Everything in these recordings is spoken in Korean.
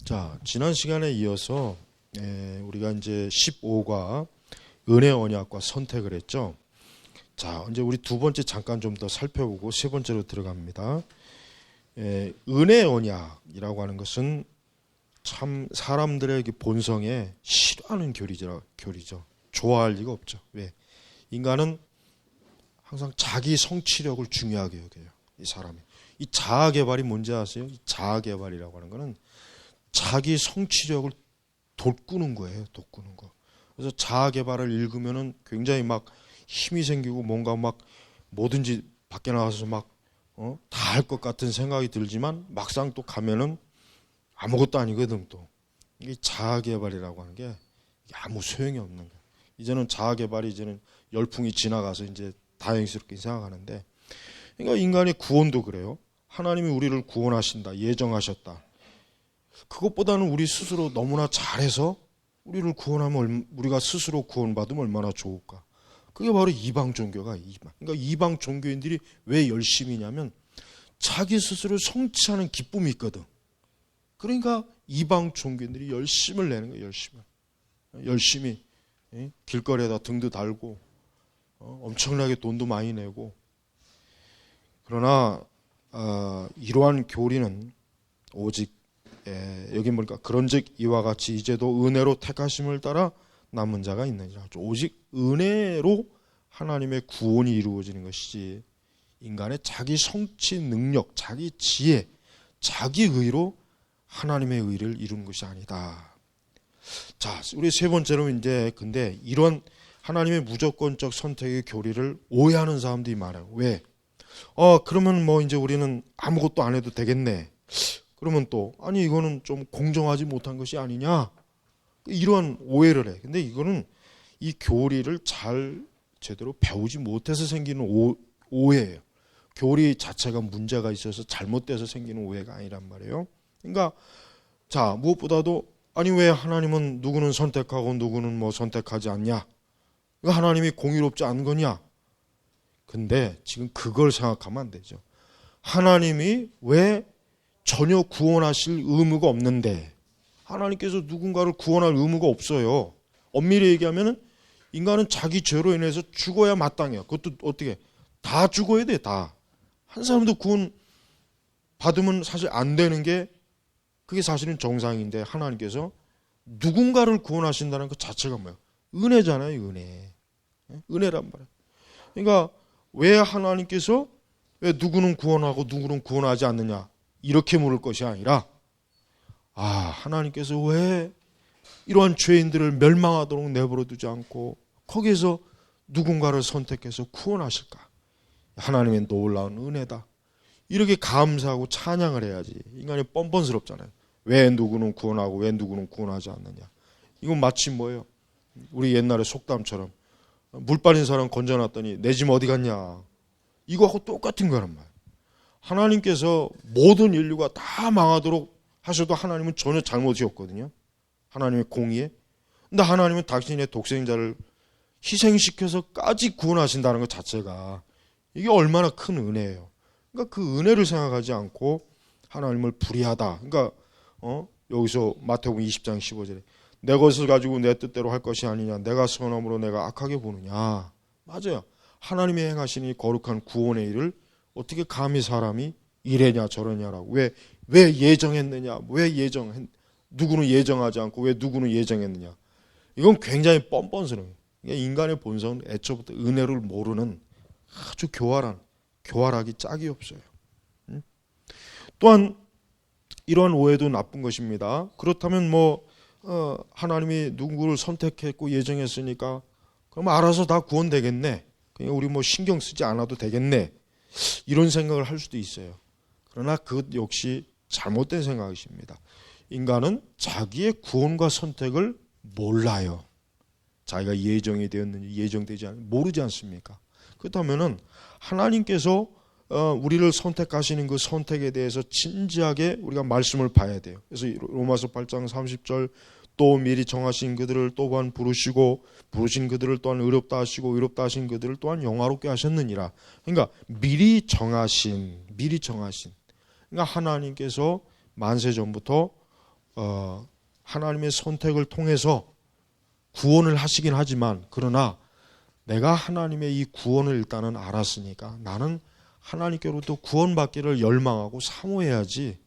자, 지난 시간에 이어서 우리가 이제 15과 은혜 언약과 선택을 했죠. 자, 이제 우리 두 번째 잠깐 좀 더 살펴보고 세 번째로 들어갑니다. 은혜 언약이라고 하는 것은 참 사람들의 본성에 싫어하는 교리죠. 좋아할 리가 없죠. 왜? 인간은 항상 자기 성취력을 중요하게 여겨요. 이 사람이. 이 자아개발이 뭔지 아세요? 이 자아개발이라고 하는 거는 자기 성취력을 돋구는 거예요. 돋구는 거. 그래서 자아개발을 읽으면은 굉장히 막 힘이 생기고 뭔가 막 뭐든지 밖에 나가서 막 다 할 것 같은 생각이 들지만 막상 또 가면은 아무것도 아니거든. 또 이게 자아개발이라고 하는 게 아무 소용이 없는 거예요. 이제는 자아개발이 이제는 열풍이 지나가서 이제 다행스럽게 생각하는데, 그러니까 인간의 구원도 그래요. 하나님이 우리를 구원하신다, 예정하셨다. 그것보다는 우리 스스로 너무나 잘해서 우리를 구원하면 우리가 스스로 구원받으면 얼마나 좋을까. 그게 바로 이방 종교가 그러니까 이방 종교인들이 왜 열심히냐면 자기 스스로 성취하는 기쁨이 있거든. 그러니까 이방 종교인들이 열심을 내는 거예요. 열심히 길거리에다 등도 달고 엄청나게 돈도 많이 내고. 그러나 이러한 교리는 오직 여기 보니까 그런즉 이와 같이 이제도 은혜로 택하심을 따라 남은 자가 있느니라. 오직 은혜로 하나님의 구원이 이루어지는 것이지 인간의 자기 성취 능력, 자기 지혜, 자기 의로 하나님의 의를 이루는 것이 아니다. 자, 우리 세 번째로 이제 근데 이런 하나님의 무조건적 선택의 교리를 오해하는 사람들이 많아요. 왜? 그러면 뭐 이제 우리는 아무것도 안 해도 되겠네. 그러면 또 아니 이거는 좀 공정하지 못한 것이 아니냐, 이러한 오해를 해. 근데 이거는 이 교리를 잘 제대로 배우지 못해서 생기는 오해예요. 교리 자체가 문제가 있어서 잘못돼서 생기는 오해가 아니란 말이에요. 그러니까 자, 무엇보다도 아니 왜 하나님은 누구는 선택하고 누구는 뭐 선택하지 않냐? 이거 하나님이 공의롭지 않은 거냐? 근데 지금 그걸 생각하면 안 되죠. 하나님이 왜 전혀 구원하실 의무가 없는데, 하나님께서 누군가를 구원할 의무가 없어요. 엄밀히 얘기하면 인간은 자기 죄로 인해서 죽어야 마땅해요. 그것도 어떻게 다 죽어야 돼. 다. 한 사람도 구원 받으면 사실 안 되는 게 그게 사실은 정상인데, 하나님께서 누군가를 구원하신다는 것 자체가 뭐예요? 은혜잖아요. 은혜란 말이에요. 그러니까 왜 하나님께서 왜 누구는 구원하고 누구는 구원하지 않느냐 이렇게 물을 것이 아니라, 하나님께서 왜 이러한 죄인들을 멸망하도록 내버려 두지 않고 거기에서 누군가를 선택해서 구원하실까? 하나님의 놀라운 은혜다. 이렇게 감사하고 찬양을 해야지. 인간이 뻔뻔스럽잖아요. 왜 누구는 구원하고 왜 누구는 구원하지 않느냐. 이건 마치 뭐예요? 우리 옛날에 속담처럼 물 빠진 사람 건져놨더니 내 짐 어디 갔냐. 이거하고 똑같은 거란 말이에요. 하나님께서 모든 인류가 다 망하도록 하셔도 하나님은 전혀 잘못이 없거든요. 하나님의 공의에. 근데 하나님은 당신의 독생자를 희생시켜서까지 구원하신다는 것 자체가 이게 얼마나 큰 은혜예요. 그러니까 그 은혜를 생각하지 않고 하나님을 불의하다. 그러니까 여기서 마태복음 20장 15절에 내 것을 가지고 내 뜻대로 할 것이 아니냐, 내가 선함으로 내가 악하게 보느냐. 맞아요. 하나님이 행하신 이 거룩한 구원의 일을 어떻게 감히 사람이 이래냐 저러냐라고 왜 예정했느냐, 누구는 예정하지 않고 왜 누구는 예정했느냐. 이건 굉장히 뻔뻔스러워요. 인간의 본성은 애초부터 은혜를 모르는 아주 교활하기 짝이 없어요. 또한 이러한 오해도 나쁜 것입니다. 그렇다면 하나님이 누구를 선택했고 예정했으니까 그럼 알아서 다 구원되겠네, 그냥 우리 신경 쓰지 않아도 되겠네, 이런 생각을 할 수도 있어요. 그러나 그것 역시 잘못된 생각이십니다. 인간은 자기의 구원과 선택을 몰라요. 자기가 예정이 되었는지 예정되지 않는지 모르지 않습니까? 그렇다면 하나님께서 우리를 선택하시는 그 선택에 대해서 진지하게 우리가 말씀을 봐야 돼요. 그래서 로마서 8장 30절 또 미리 정하신 그들을 또한 부르시고 부르신 그들을 또한 의롭다 하시고 의롭다 하신 그들을 또한 영화롭게 하셨느니라. 그러니까 미리 정하신. 그러니까 하나님께서 만세 전부터 하나님의 선택을 통해서 구원을 하시긴 하지만, 그러나 내가 하나님의 이 구원을 일단은 알았으니까 나는 하나님께로부터 구원받기를 열망하고 사모해야지,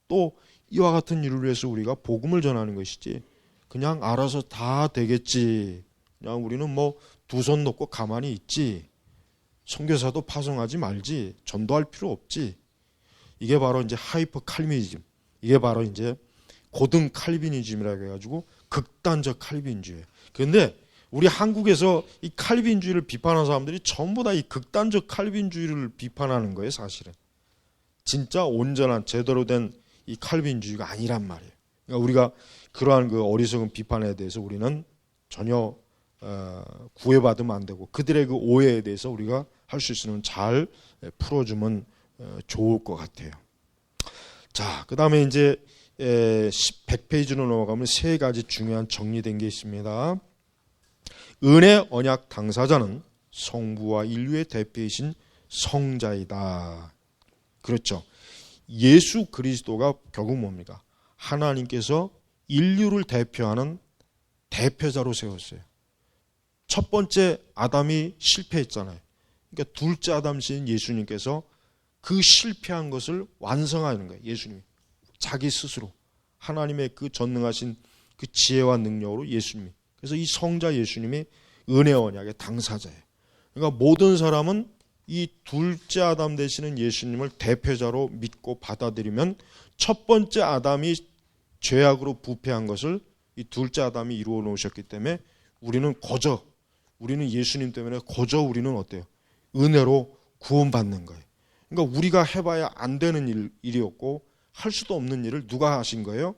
또 이와 같은 일을 위해서 우리가 복음을 전하는 것이지 그냥 알아서 다 되겠지, 그냥 우리는 뭐 두 손 놓고 가만히 있지, 선교사도 파송하지 말지, 전도할 필요 없지, 이게 바로 이제 하이퍼 칼비니즘, 이게 바로 이제 고등 칼비니즘이라고 해가지고 극단적 칼빈주의. 그런데 우리 한국에서 이 칼빈주의를 비판하는 사람들이 전부 다 이 극단적 칼빈주의를 비판하는 거예요, 사실은. 진짜 온전한 제대로 된 이 칼빈주의가 아니란 말이에요. 그러니까 우리가 그러한 그 어리석은 비판에 대해서 우리는 전혀 구애받으면 안 되고, 그들의 그 오해에 대해서 우리가 할 수 있으면 잘 풀어주면 좋을 것 같아요. 자, 그 다음에 이제 100페이지로 넘어가면 세 가지 중요한 정리된 게 있습니다. 은혜 언약 당사자는 성부와 인류의 대표이신 성자이다. 그렇죠. 예수 그리스도가 결국 뭡니까? 하나님께서 인류를 대표하는 대표자로 세웠어요. 첫 번째 아담이 실패했잖아요. 그러니까 둘째 아담이신 예수님께서 그 실패한 것을 완성하는 거예요. 예수님이 자기 스스로 하나님의 그 전능하신 그 지혜와 능력으로 예수님이, 그래서 이 성자 예수님이 은혜 언약의 당사자예요. 그러니까 모든 사람은 이 둘째 아담 되시는 예수님을 대표자로 믿고 받아들이면 첫 번째 아담이 죄악으로 부패한 것을 이 둘째 아담이 이루어 놓으셨기 때문에 우리는 예수님 때문에 우리는 어때요? 은혜로 구원받는 거예요. 그러니까 우리가 해봐야 안 되는 일이었고 할 수도 없는 일을 누가 하신 거예요?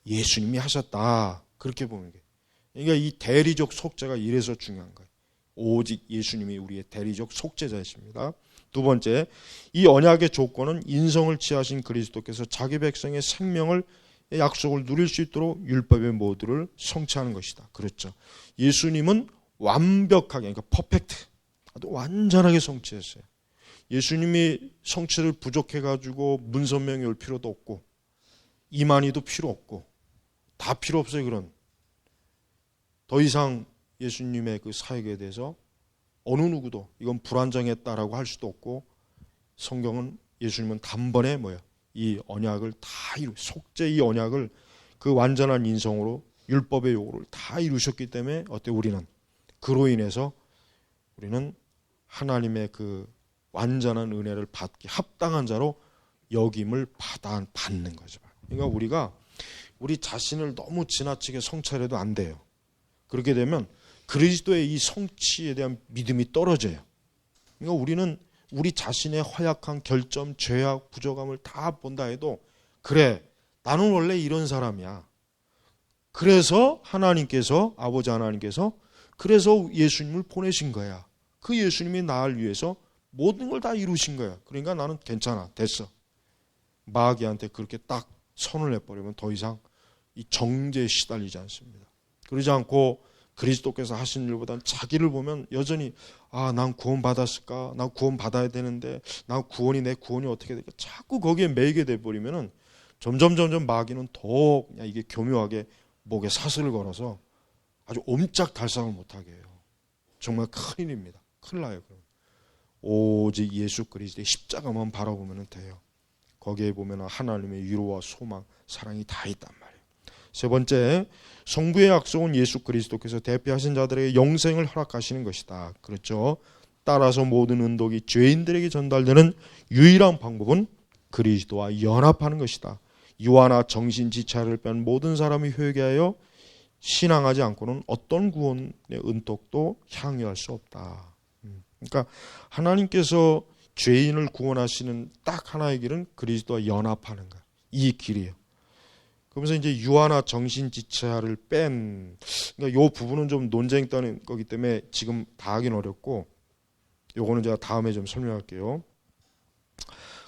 예수님이 하셨다. 그렇게 보는 거예요. 그러니까 이 대리적 속죄가 이래서 중요한 거예요. 오직 예수님이 우리의 대리적 속죄자이십니다. 두 번째, 이 언약의 조건은 인성을 취하신 그리스도께서 자기 백성의 생명을 약속을 누릴 수 있도록 율법의 모두를 성취하는 것이다. 그렇죠. 예수님은 완벽하게, 그러니까 퍼펙트, 아주 완전하게 성취했어요. 예수님이 성취를 부족해가지고 문선명이 올 필요도 없고 이만희도 필요 없고 다 필요 없어요. 그런 더 이상 예수님의 그 사역에 대해서 어느 누구도 이건 불완전했다라고 할 수도 없고, 성경은 예수님은 단번에 이 언약을 다 속죄 이 언약을 그 완전한 인성으로 율법의 요구를 다 이루셨기 때문에 우리는 그로 인해서 우리는 하나님의 그 완전한 은혜를 받기 합당한 자로 여김을 받는 거죠. 그러니까 우리 자신을 너무 지나치게 성찰해도 안 돼요. 그렇게 되면 그리스도의 이 성취에 대한 믿음이 떨어져요. 그러니까 우리는 우리 자신의 허약한 결점, 죄악, 부족함을 다 본다 해도, 그래, 나는 원래 이런 사람이야. 그래서 아버지 하나님께서 그래서 예수님을 보내신 거야. 그 예수님이 나를 위해서 모든 걸 다 이루신 거야. 그러니까 나는 괜찮아, 됐어. 마귀한테 그렇게 딱 선을 내버리면 더 이상 이 정죄에 시달리지 않습니다. 그러지 않고 그리스도께서 하신 일보다는 자기를 보면 여전히 난 구원받았을까? 난 구원받아야 되는데 내 구원이 어떻게 될까? 자꾸 거기에 매이게 돼버리면은 점점 마귀는 더 그냥 이게 교묘하게 목에 사슬을 걸어서 아주 옴짝달싹을 못하게 해요. 정말 큰일입니다. 큰일 나요. 그럼. 오직 예수 그리스도의 십자가만 바라보면 돼요. 거기에 보면 하나님의 위로와 소망, 사랑이 다 있단 말이에요. 세 번째, 성부의 약속은 예수 그리스도께서 대표하신 자들에게 영생을 허락하시는 것이다. 그렇죠. 따라서 모든 은덕이 죄인들에게 전달되는 유일한 방법은 그리스도와 연합하는 것이다. 유아나 정신지체를 뺀 모든 사람이 회개하여 신앙하지 않고는 어떤 구원의 은덕도 향유할 수 없다. 그러니까 하나님께서 죄인을 구원하시는 딱 하나의 길은 그리스도와 연합하는 것. 이 길이에요. 그러면서 이제 유아나 정신지체를 뺀, 그러니까 이 부분은 좀 논쟁이 있다는 거기 때문에 지금 다 하긴 어렵고, 요거는 제가 다음에 좀 설명할게요.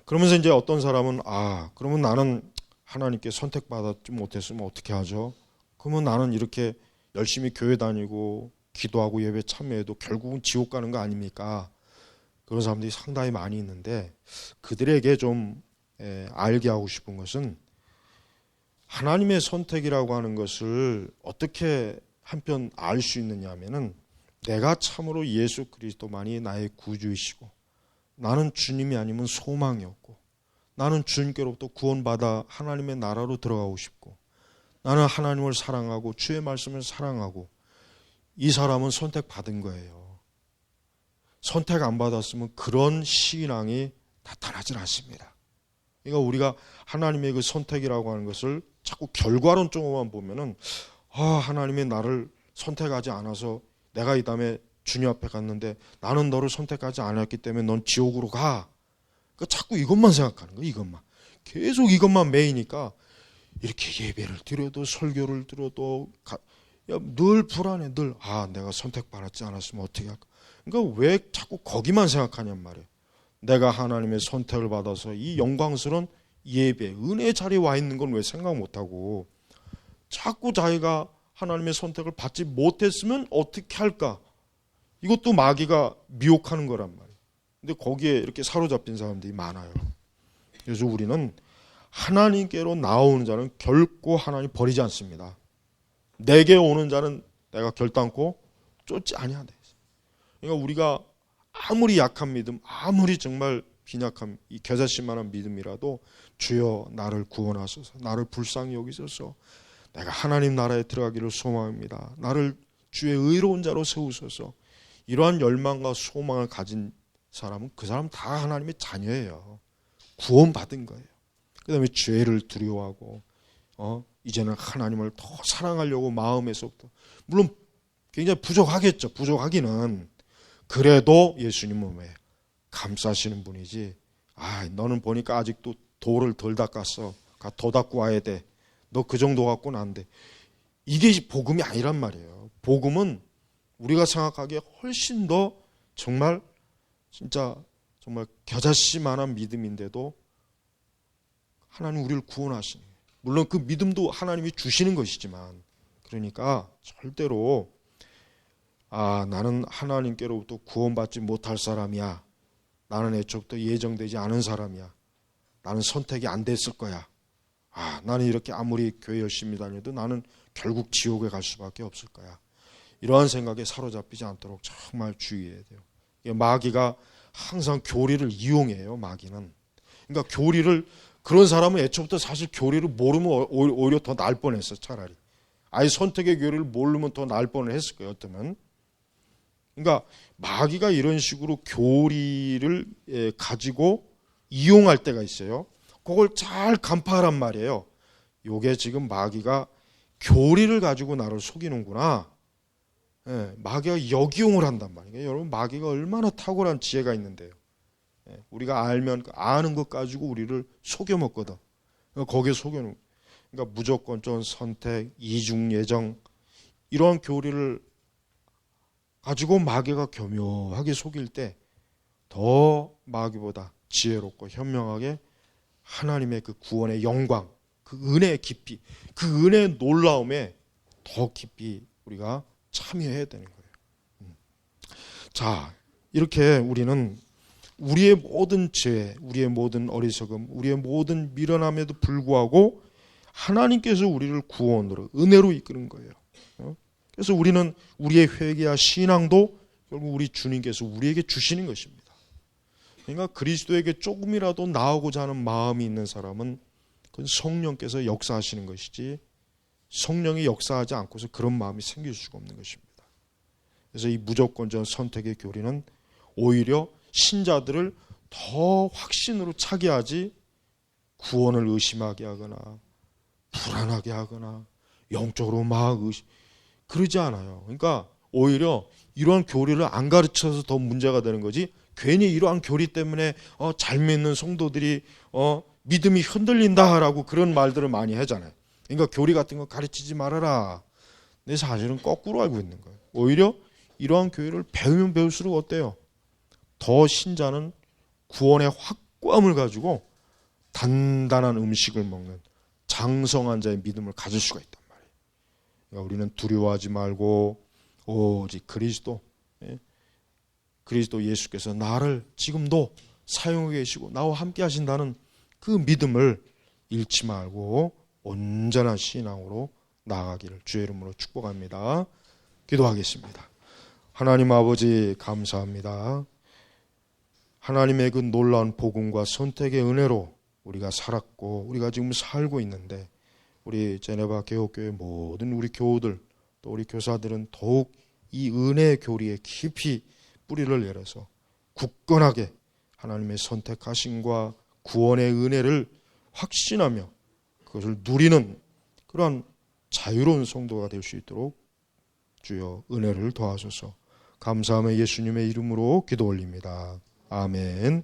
그러면서 이제 어떤 사람은 그러면 나는 하나님께 선택받았지 못했으면 어떻게 하죠? 그러면 나는 이렇게 열심히 교회 다니고 기도하고 예배 참여해도 결국은 지옥 가는 거 아닙니까? 그런 사람들이 상당히 많이 있는데, 그들에게 좀 알게 하고 싶은 것은 하나님의 선택이라고 하는 것을 어떻게 한편 알 수 있느냐 하면은, 내가 참으로 예수 그리스도만이 나의 구주이시고 나는 주님이 아니면 소망이 없고, 나는 주님께로부터 구원받아 하나님의 나라로 들어가고 싶고, 나는 하나님을 사랑하고 주의 말씀을 사랑하고, 이 사람은 선택받은 거예요. 선택 안 받았으면 그런 신앙이 나타나질 않습니다. 그러니까 우리가 하나님의 그 선택이라고 하는 것을 자꾸 결과론적으로만 보면은, 하나님이 나를 선택하지 않아서 내가 이 다음에 주님 앞에 갔는데 나는 너를 선택하지 않았기 때문에 넌 지옥으로 가. 그러니까 자꾸 이것만 생각하는 거예요. 이것만. 계속 이것만 매이니까 이렇게 예배를 드려도 설교를 들어도 늘 불안해. 늘 내가 선택받지 않았으면 어떻게 할까. 그러니까 왜 자꾸 거기만 생각하냔 말이에요. 내가 하나님의 선택을 받아서 이 영광스러운 예배, 은혜의 자리에 와 있는 건 왜 생각 못하고 자꾸 자기가 하나님의 선택을 받지 못했으면 어떻게 할까. 이것도 마귀가 미혹하는 거란 말이에요. 근데 거기에 이렇게 사로잡힌 사람들이 많아요. 그래서 우리는 하나님께로 나오는 자는 결코 하나님 버리지 않습니다. 내게 오는 자는 내가 결단코 쫓지 아니하다. 그러니까 우리가 아무리 약한 믿음, 아무리 정말 빈약한 이 겨자씨만한 믿음이라도, 주여 나를 구원하소서, 나를 불쌍히 여기소서, 내가 하나님 나라에 들어가기를 소망합니다, 나를 주의 의로운 자로 세우소서, 이러한 열망과 소망을 가진 사람은 그 사람 다 하나님의 자녀예요. 구원받은 거예요. 그 다음에 죄를 두려워하고 이제는 하나님을 더 사랑하려고 마음에서부터, 물론 굉장히 부족하겠죠. 부족하기는. 그래도 예수님은 왜 감싸시는 분이지. 너는 보니까 아직도 돌을 덜 닦았어, 더 닦고 와야 돼, 너 그 정도 갖고는 안 돼. 이게 복음이 아니란 말이에요. 복음은 우리가 생각하기에 훨씬 더 정말 진짜 정말 겨자씨만한 믿음인데도 하나님 우리를 구원하시는, 물론 그 믿음도 하나님이 주시는 것이지만, 그러니까 절대로 나는 하나님께로부터 구원받지 못할 사람이야, 나는 애초부터 예정되지 않은 사람이야, 나는 선택이 안 됐을 거야, 나는 이렇게 아무리 교회 열심히 다녀도 나는 결국 지옥에 갈 수밖에 없을 거야, 이러한 생각에 사로잡히지 않도록 정말 주의해야 돼요. 마귀가 항상 교리를 이용해요. 마귀는. 그러니까 교리를, 그런 사람은 애초부터 사실 교리를 모르면 오히려 더 나을 뻔했어. 차라리 아예 선택의 교리를 모르면 더 나을 뻔했을 거예요. 어쩌면. 그러니까 마귀가 이런 식으로 교리를 가지고 이용할 때가 있어요. 그걸 잘 간파하란 말이에요. 요게 지금 마귀가 교리를 가지고 나를 속이는구나. 마귀가 역이용을 한단 말이에요. 여러분, 마귀가 얼마나 탁월한 지혜가 있는데요. 우리가 알면 아는 것 가지고 우리를 속여먹거든. 거기에 속여놓은. 그러니까 무조건적 선택, 이중예정, 이러한 교리를 가지고 마귀가 교묘하게 속일 때 더 마귀보다 지혜롭고 현명하게 하나님의 그 구원의 영광, 그 은혜의 깊이, 그 은혜의 놀라움에 더 깊이 우리가 참여해야 되는 거예요. 자, 이렇게 우리는 우리의 모든 죄, 우리의 모든 어리석음, 우리의 모든 미련함에도 불구하고 하나님께서 우리를 구원으로, 은혜로 이끄는 거예요. 그래서 우리는 우리의 회개와 신앙도 결국 우리 주님께서 우리에게 주시는 것입니다. 그러니까 그리스도에게 조금이라도 나오고자 하는 마음이 있는 사람은 그건 성령께서 역사하시는 것이지, 성령이 역사하지 않고서 그런 마음이 생길 수가 없는 것입니다. 그래서 이 무조건적 선택의 교리는 오히려 신자들을 더 확신으로 차게 하지, 구원을 의심하게 하거나 불안하게 하거나 영적으로 막 그러지 않아요. 그러니까 오히려 이러한 교리를 안 가르쳐서 더 문제가 되는 거지, 괜히 이러한 교리 때문에 잘 믿는 성도들이 믿음이 흔들린다라고 그런 말들을 많이 하잖아요. 그러니까 교리 같은 거 가르치지 말아라. 근데 사실은 거꾸로 알고 있는 거예요. 오히려 이러한 교회를 배우면 배울수록 어때요? 더 신자는 구원의 확고함을 가지고 단단한 음식을 먹는 장성한 자의 믿음을 가질 수가 있단 말이에요. 그러니까 우리는 두려워하지 말고 오직 그리스도 예수께서 나를 지금도 사용하고 계시고 나와 함께 하신다는 그 믿음을 잃지 말고 온전한 신앙으로 나아가기를 주의 이름으로 축복합니다. 기도하겠습니다. 하나님 아버지 감사합니다. 하나님의 그 놀라운 복음과 선택의 은혜로 우리가 살았고 우리가 지금 살고 있는데 우리 제네바 개혁교회 모든 우리 교우들 또 우리 교사들은 더욱 이 은혜의 교리에 깊이 뿌리를 내려서 굳건하게 하나님의 선택하심과 구원의 은혜를 확신하며 그것을 누리는 그러한 자유로운 성도가 될 수 있도록 주여 은혜를 더하소서. 감사하며 예수님의 이름으로 기도 올립니다. 아멘.